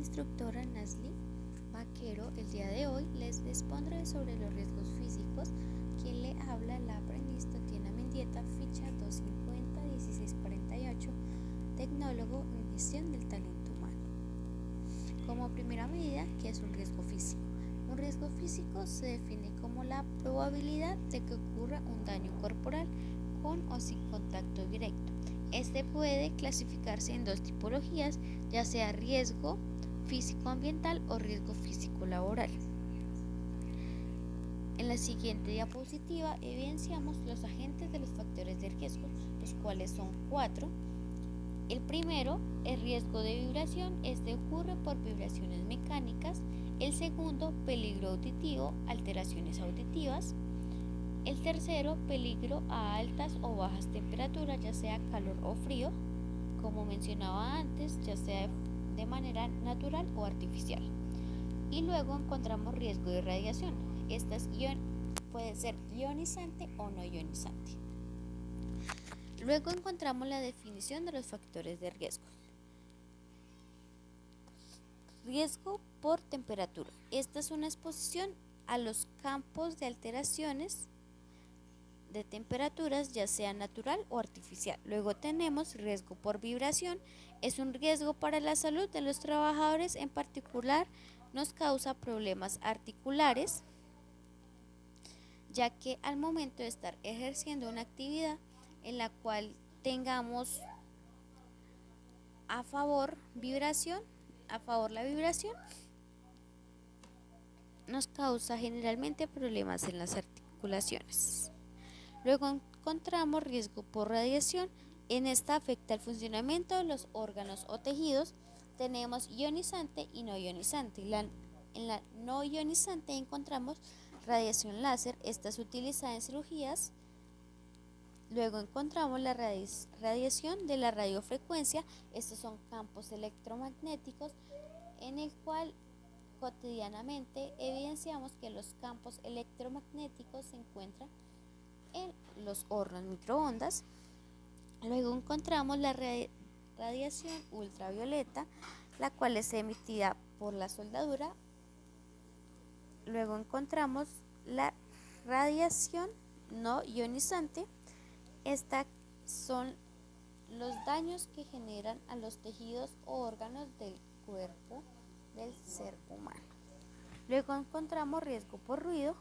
instructora Nasli Vaquero. El día de hoy les expondré sobre los riesgos físicos. Quien le habla, la aprendiz Tatiana Mendieta, ficha 250-1648, tecnólogo en gestión del talento humano. Como primera medida, ¿qué es un riesgo físico? Un riesgo físico se define como la probabilidad de que ocurra un daño corporal con o sin contacto directo. Este puede clasificarse en dos tipologías, ya sea riesgo físico-ambiental o riesgo físico-laboral. En la siguiente diapositiva evidenciamos los agentes de los factores de riesgo, los cuales son 4. El primero, el riesgo de vibración. Este ocurre por vibraciones mecánicas. El segundo, peligro auditivo, alteraciones auditivas. El tercero, peligro a altas o bajas temperaturas, ya sea calor o frío, como mencionaba antes, ya sea de manera natural o artificial. Y luego encontramos riesgo de radiación. Esta puede ser ionizante o no ionizante. Luego encontramos la definición de los factores de riesgo. Riesgo por temperatura. Esta es una exposición a los campos de alteraciones de temperaturas, ya sea natural o artificial. Luego tenemos riesgo por vibración. Es un riesgo para la salud de los trabajadores, en particular nos causa problemas articulares, ya que al momento de estar ejerciendo una actividad en la cual tengamos a favor la vibración, nos causa generalmente problemas en las articulaciones. Luego encontramos riesgo por radiación. En esta afecta el funcionamiento de los órganos o tejidos. Tenemos ionizante y no ionizante. En la no ionizante encontramos radiación láser. Esta es utilizada en cirugías. Luego encontramos la radiación de la radiofrecuencia. Estos son campos electromagnéticos en el cual cotidianamente evidenciamos que los campos electromagnéticos se encuentran en los hornos microondas. Luego encontramos la radiación ultravioleta, la cual es emitida por la soldadura. Luego encontramos la radiación no ionizante. Estas son los daños que generan a los tejidos o órganos del cuerpo del ser humano. Luego encontramos riesgo por ruido.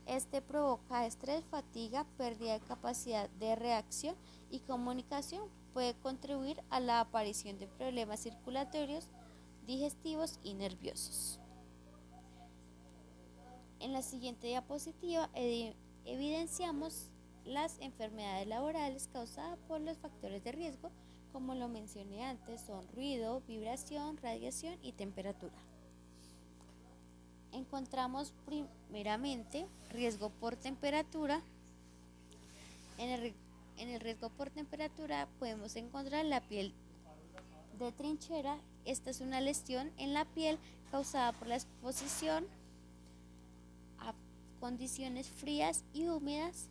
Este provoca estrés, fatiga, pérdida de capacidad de reacción y comunicación. Puede contribuir a la aparición de problemas circulatorios, digestivos y nerviosos. En la siguiente diapositiva evidenciamos las enfermedades laborales causadas por los factores de riesgo. Como lo mencioné antes, son ruido, vibración, radiación y temperatura. Encontramos primeramente riesgo por temperatura. En el riesgo por temperatura podemos encontrar la piel de trinchera. Esta es una lesión en la piel causada por la exposición a condiciones frías y húmedas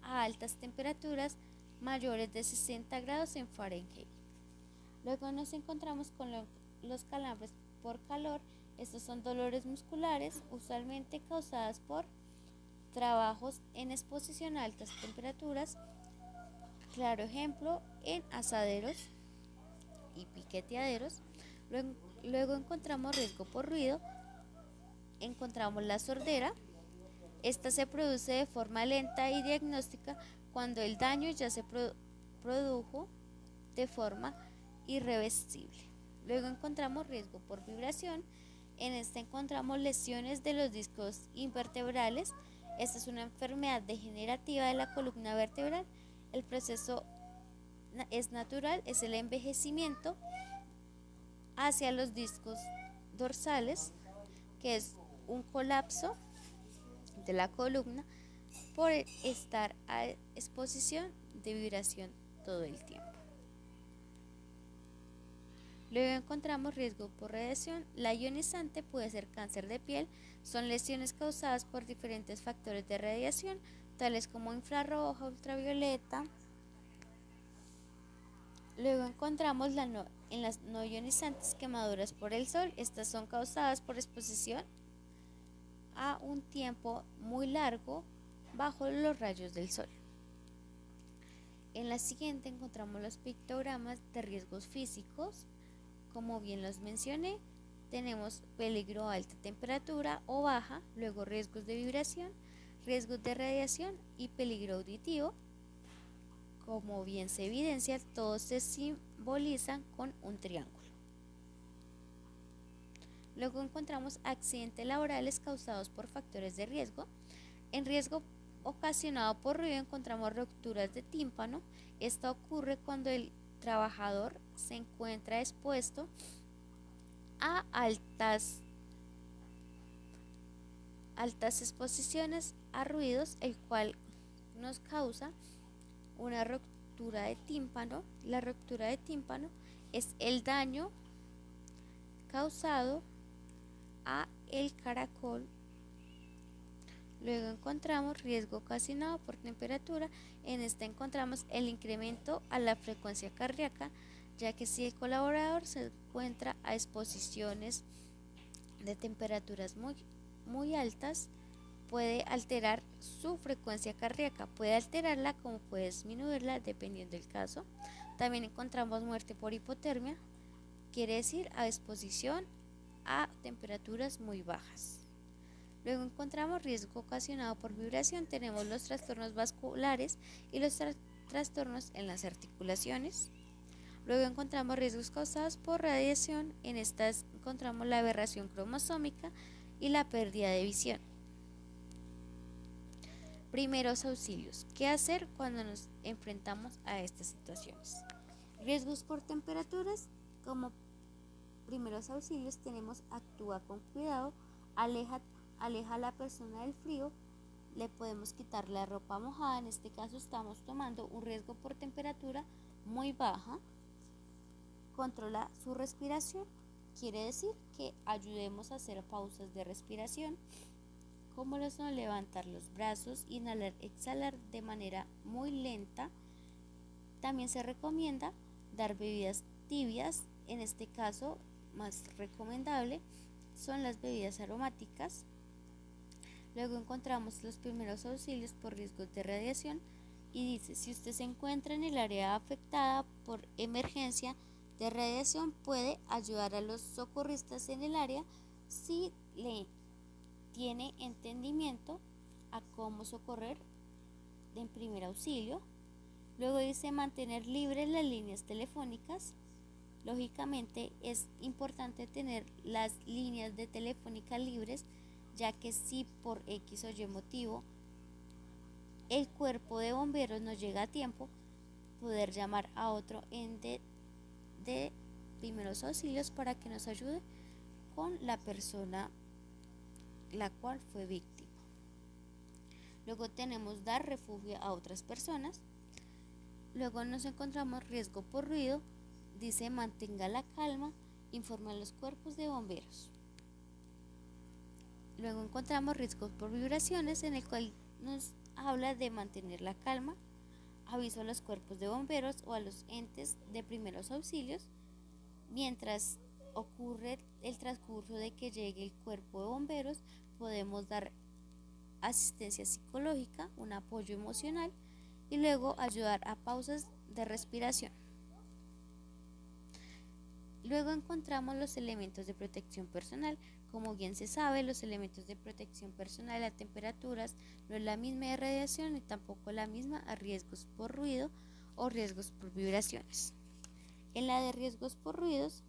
a altas temperaturas mayores de 60 grados en Fahrenheit. Luego nos encontramos con los calambres por calor. Estos son dolores musculares usualmente causadas por trabajos en exposición a altas temperaturas. Claro ejemplo en asaderos y piqueteaderos. Luego encontramos riesgo por ruido. Encontramos la sordera. Esta se produce de forma lenta y diagnóstica cuando el daño ya se produjo de forma irreversible. Luego encontramos riesgo por vibración. En esta encontramos lesiones de los discos invertebrales. Esta es una enfermedad degenerativa de la columna vertebral. El proceso es natural, es el envejecimiento hacia los discos dorsales, que es un colapso de la columna por estar a exposición de vibración todo el tiempo. Luego encontramos riesgo por radiación. La ionizante puede ser cáncer de piel. Son lesiones causadas por diferentes factores de radiación, tales como infrarroja, ultravioleta. Luego encontramos en las no ionizantes quemaduras por el sol. Estas son causadas por exposición a un tiempo muy largo bajo los rayos del sol. En la siguiente encontramos los pictogramas de riesgos físicos. Como bien los mencioné, tenemos peligro a alta temperatura o baja, luego riesgos de vibración, riesgos de radiación y peligro auditivo. Como bien se evidencia, todos se simbolizan con un triángulo. Luego encontramos accidentes laborales causados por factores de riesgo. En riesgo ocasionado por ruido encontramos rupturas de tímpano. Esto ocurre cuando el trabajador se encuentra expuesto a altas exposiciones a ruidos, el cual nos causa una ruptura de tímpano. La ruptura de tímpano es el daño causado a el caracol. Luego encontramos riesgo ocasionado por temperatura. En este encontramos el incremento a la frecuencia cardíaca, ya que si el colaborador se encuentra a exposiciones de temperaturas muy altas, puede alterar su frecuencia cardíaca, puede alterarla como puede disminuirla dependiendo del caso. También encontramos muerte por hipotermia, quiere decir a exposición a temperaturas muy bajas. Luego encontramos riesgo ocasionado por vibración. Tenemos los trastornos vasculares y los trastornos en las articulaciones. Luego encontramos riesgos causados por radiación. En estas encontramos la aberración cromosómica y la pérdida de visión. Primeros auxilios. ¿Qué hacer cuando nos enfrentamos a estas situaciones? Riesgos por temperaturas. Como primeros auxilios tenemos actúa con cuidado, aleja a la persona del frío, le podemos quitar la ropa mojada. En este caso estamos tomando un riesgo por temperatura muy baja. Controla su respiración, quiere decir que ayudemos a hacer pausas de respiración, como lo son levantar los brazos, inhalar, exhalar de manera muy lenta. También se recomienda dar bebidas tibias. En este caso, más recomendable son las bebidas aromáticas. Luego encontramos los primeros auxilios por riesgos de radiación y dice: si usted se encuentra en el área afectada por emergencia de radiación, puede ayudar a los socorristas en el área si le tiene entendimiento a cómo socorrer en primer auxilio. Luego dice mantener libres las líneas telefónicas. Lógicamente es importante tener las líneas de telefónica libres, ya que si por X o Y motivo el cuerpo de bomberos no llega a tiempo, poder llamar a otro ente de primeros auxilios para que nos ayude con la persona la cual fue víctima. Luego tenemos dar refugio a otras personas. Luego nos encontramos riesgo por ruido, dice mantenga la calma, informa a los cuerpos de bomberos. Luego encontramos riesgos por vibraciones, en el cual nos habla de mantener la calma, aviso a los cuerpos de bomberos o a los entes de primeros auxilios mientras ocurre el transcurso de que llegue el cuerpo de bomberos. Podemos dar asistencia psicológica, un apoyo emocional y luego ayudar a pausas de respiración. Luego encontramos los elementos de protección personal. Como bien se sabe, los elementos de protección personal a temperaturas no es la misma de radiación ni tampoco la misma a riesgos por ruido o riesgos por vibraciones. En la de riesgos por ruidos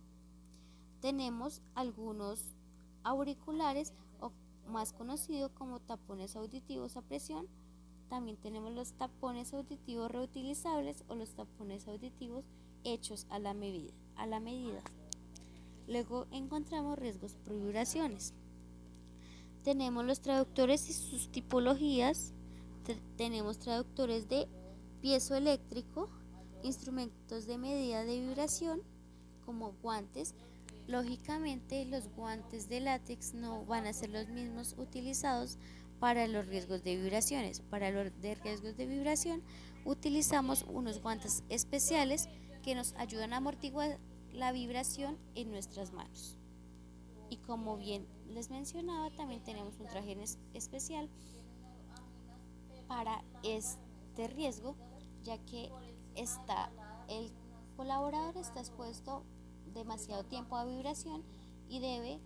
tenemos algunos auriculares, o más conocido como tapones auditivos a presión. También tenemos los tapones auditivos reutilizables o los tapones auditivos hechos a la medida. Luego encontramos riesgos por vibraciones. Tenemos los traductores y sus tipologías. Tenemos traductores de piezoeléctrico, instrumentos de medida de vibración como guantes. Lógicamente los guantes de látex no van a ser los mismos utilizados para los riesgos de vibraciones. Para los de riesgos de vibración utilizamos unos guantes especiales que nos ayudan a amortiguar la vibración en nuestras manos. Y como bien les mencionaba, también tenemos un traje especial para este riesgo, ya que el colaborador está expuesto demasiado tiempo a vibración y debe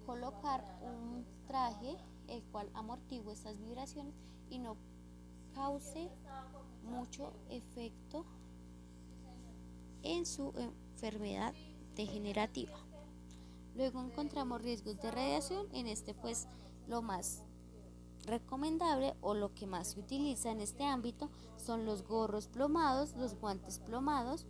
colocar un traje el cual amortigue estas vibraciones y no cause mucho efecto en su enfermedad degenerativa. Luego encontramos riesgos de radiación. En este pues lo más recomendable o lo que más se utiliza en este ámbito son los gorros plomados, los guantes plomados,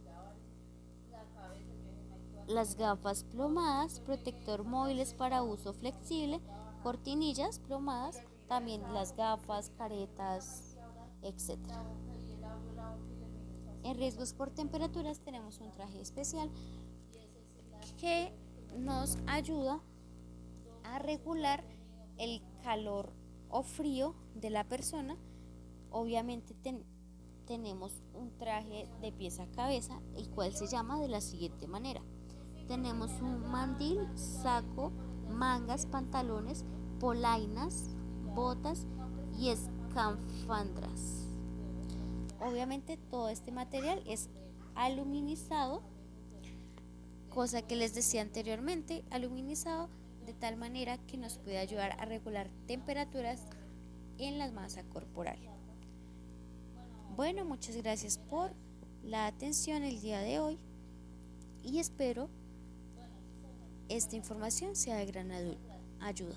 las gafas plomadas, protector móviles para uso flexible, cortinillas plomadas, también las gafas, caretas, etc. En riesgos por temperaturas tenemos un traje especial que nos ayuda a regular el calor o frío de la persona. Obviamente tenemos un traje de pies a cabeza, el cual se llama de la siguiente manera. Tenemos un mandil, saco, mangas, pantalones, polainas, botas y escafandras. Obviamente todo este material es aluminizado, cosa que les decía anteriormente, aluminizado de tal manera que nos puede ayudar a regular temperaturas en la masa corporal. Bueno, muchas gracias por la atención el día de hoy y espero esta información sea de gran ayuda.